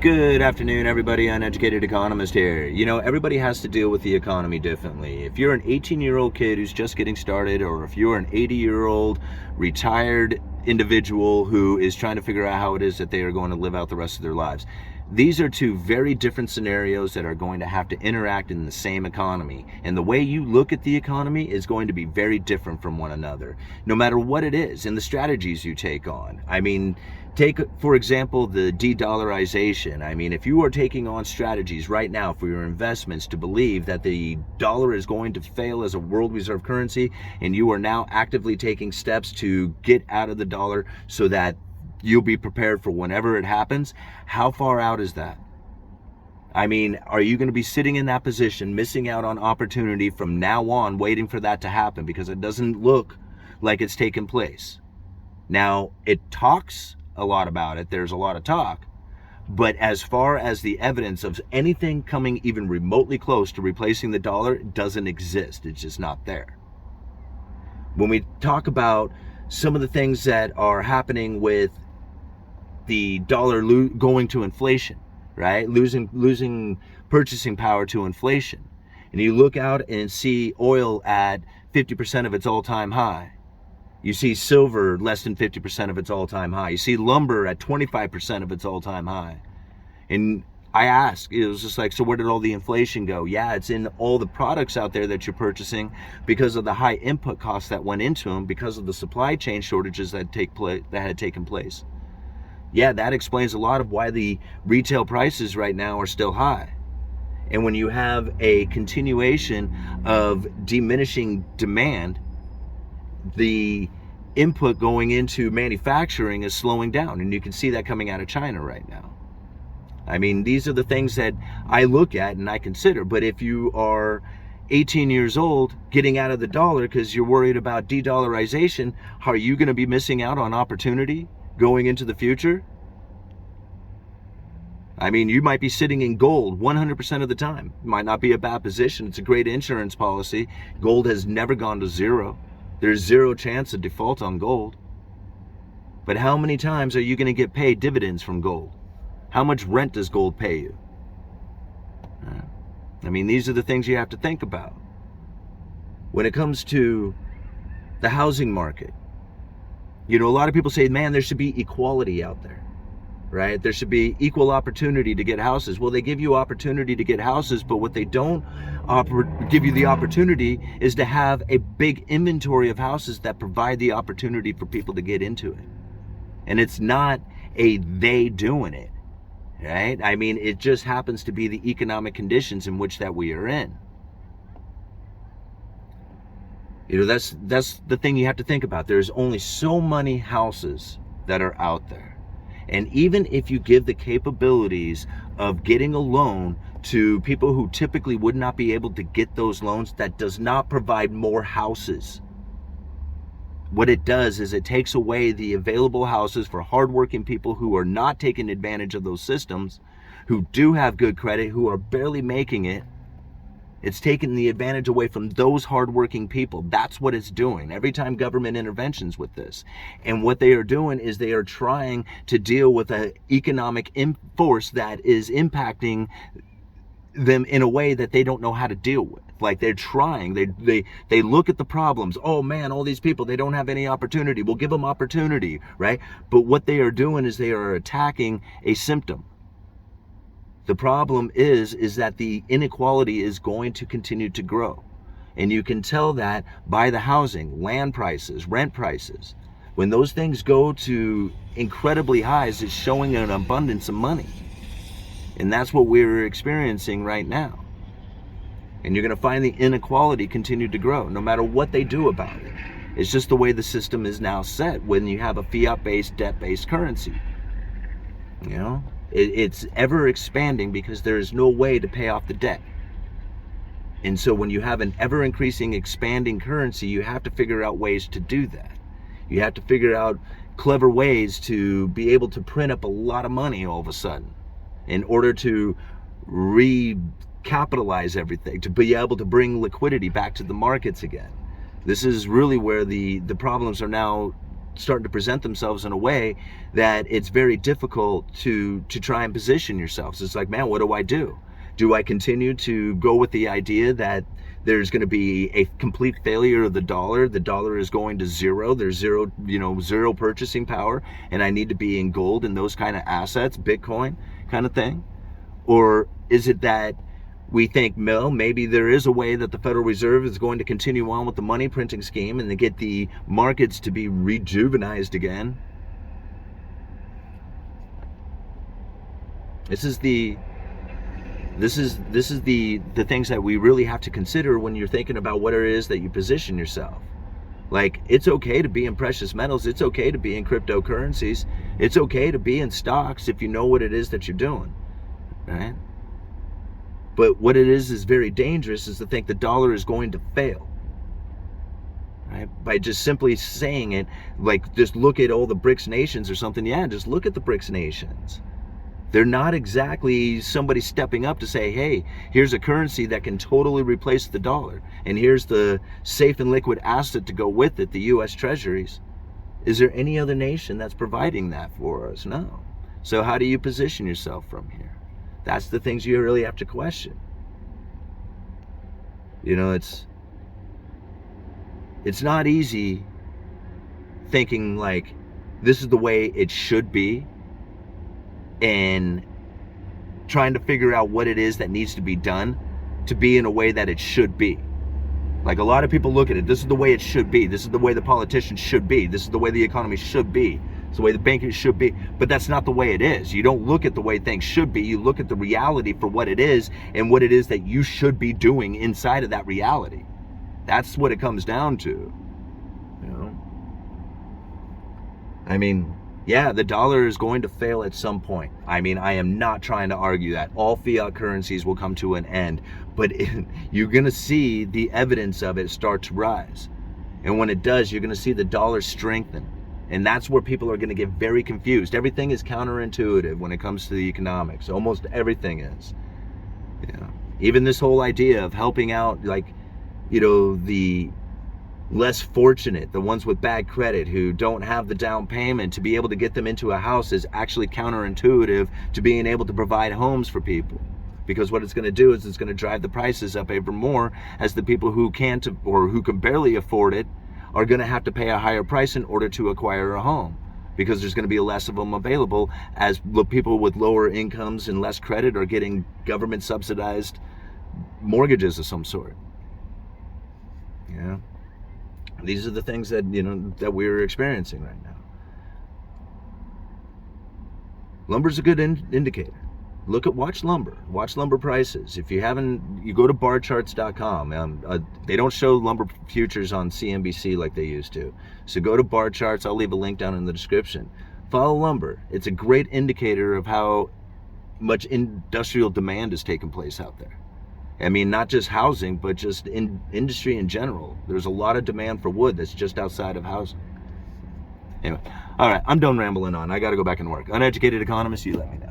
Good afternoon, everybody. Uneducated Economist here. You know, everybody has to deal with the economy differently. If you're an 18-year-old kid who's just getting started, or if you're an 80-year-old retired individual who is trying to figure out how it is that they are going to live out the rest of their lives, these are two very different scenarios that are going to have to interact in the same economy. And the way you look at the economy is going to be very different from one another, no matter what it is, and the strategies you take on. I mean, take, for example, the de-dollarization. I mean, if you are taking on strategies right now for your investments to believe that the dollar is going to fail as a world reserve currency, and you are now actively taking steps to get out of the dollar so that you'll be prepared for whenever it happens, how far out is that? I mean, are you going to be sitting in that position, missing out on opportunity from now on, waiting for that to happen because it doesn't look like it's taken place? Now, it talks a lot about it. There's a lot of talk. But as far as the evidence of anything coming even remotely close to replacing the dollar, it doesn't exist. It's just not there. When we talk about some of the things that are happening with the dollar going to inflation, right? Losing purchasing power to inflation. And you look out and see oil at 50% of its all-time high. You see silver less than 50% of its all-time high. You see lumber at 25% of its all-time high. And I asked, it was just like, so where did all the inflation go? Yeah, it's in all the products out there that you're purchasing because of the high input costs that went into them, because of the supply chain shortages that had taken place. Yeah, that explains a lot of why the retail prices right now are still high. And when you have a continuation of diminishing demand, the input going into manufacturing is slowing down, and you can see that coming out of China right now. I mean, these are the things that I look at and I consider. But if you are 18 years old getting out of the dollar because you're worried about de-dollarization, are you going to be missing out on opportunity going into the future? I mean, you might be sitting in gold 100% of the time. It might not be a bad position. It's a great insurance policy. Gold has never gone to zero. There's zero chance of default on gold. But how many times are you going to get paid dividends from gold? How much rent does gold pay you? I mean, these are the things you have to think about. When it comes to the housing market, you know, a lot of people say, man, there should be equality out there, right? There should be equal opportunity to get houses. Well, they give you opportunity to get houses, but what they don't give you the opportunity is to have a big inventory of houses that provide the opportunity for people to get into it. And it's not a they doing it, right? I mean, it just happens to be the economic conditions in which that we are in. You know, that's the thing you have to think about. There's only so many houses that are out there. And even if you give the capabilities of getting a loan to people who typically would not be able to get those loans, that does not provide more houses. What it does is it takes away the available houses for hardworking people who are not taking advantage of those systems, who do have good credit, who are barely making it. It's taking the advantage away from those hardworking people. That's what it's doing every time government interventions with this. And what they are doing is they are trying to deal with an economic force that is impacting them in a way that they don't know how to deal with. Like, they're trying, they look at the problems. Oh man, all these people, they don't have any opportunity. We'll give them opportunity, right? But what they are doing is they are attacking a symptom. The problem is that the inequality is going to continue to grow. And you can tell that by the housing, land prices, rent prices. When those things go to incredibly highs, it's showing an abundance of money. And that's what we're experiencing right now. And you're going to find the inequality continue to grow, no matter what they do about it. It's just the way the system is now set when you have a fiat-based, debt-based currency. You know? It's ever expanding because there is no way to pay off the debt. And so when you have an ever increasing expanding currency, you have to figure out ways to do that. You have to figure out clever ways to be able to print up a lot of money all of a sudden in order to recapitalize everything, to be able to bring liquidity back to the markets again. This is really where the problems are now starting to present themselves in a way that it's very difficult to try and position yourselves. It's like, man, what do I do? Do I continue to go with the idea that there's going to be a complete failure of the dollar? The dollar is going to zero. There's zero, zero purchasing power, and I need to be in gold and those kind of assets, Bitcoin kind of thing? Or is it that we think, no, maybe there is a way that the Federal Reserve is going to continue on with the money printing scheme and to get the markets to be rejuvenized again? This is the things that we really have to consider when you're thinking about what it is that you position yourself. Like, it's okay to be in precious metals. It's okay to be in cryptocurrencies. It's okay to be in stocks if you know what it is that you're doing, right? But what it is very dangerous is to think the dollar is going to fail, right? By just simply saying it, like, just look at all the BRICS nations or something. Yeah, just look at the BRICS nations. They're not exactly somebody stepping up to say, hey, here's a currency that can totally replace the dollar, and here's the safe and liquid asset to go with it, the U.S. Treasuries. Is there any other nation that's providing that for us? No. So how do you position yourself from here? That's the things you really have to question. It's not easy thinking like this is the way it should be and trying to figure out what it is that needs to be done to be in a way that it should be. Like, a lot of people look at it, this is the way it should be. This is the way the politicians should be. This is the way the economy should be. It's the way the banking should be. But that's not the way it is. You don't look at the way things should be. You look at the reality for what it is and what it is that you should be doing inside of that reality. That's what it comes down to. I mean, yeah, the dollar is going to fail at some point. I mean, I am not trying to argue that. All fiat currencies will come to an end, but you're going to see the evidence of it start to rise. And when it does, you're going to see the dollar strengthen. And that's where people are going to get very confused. Everything is counterintuitive when it comes to the economics. Almost everything is. Even this whole idea of helping out, like, the less fortunate, the ones with bad credit who don't have the down payment to be able to get them into a house is actually counterintuitive to being able to provide homes for people. Because what it's going to do is it's going to drive the prices up even more, as the people who can't or who can barely afford it are going to have to pay a higher price in order to acquire a home, because there's going to be less of them available, as people with lower incomes and less credit are getting government subsidized mortgages of some sort. These are the things that that we're experiencing right now. Lumber's a good indicator. Watch lumber prices. If you haven't, you go to barcharts.com. They don't show lumber futures on CNBC like they used to. So go to bar charts. I'll leave a link down in the description. Follow lumber. It's a great indicator of how much industrial demand is taking place out there. I mean, not just housing, but just in industry in general. There's a lot of demand for wood that's just outside of housing. Anyway, all right, I'm done rambling on. I got to go back and work. Uneducated Economist, you let me know.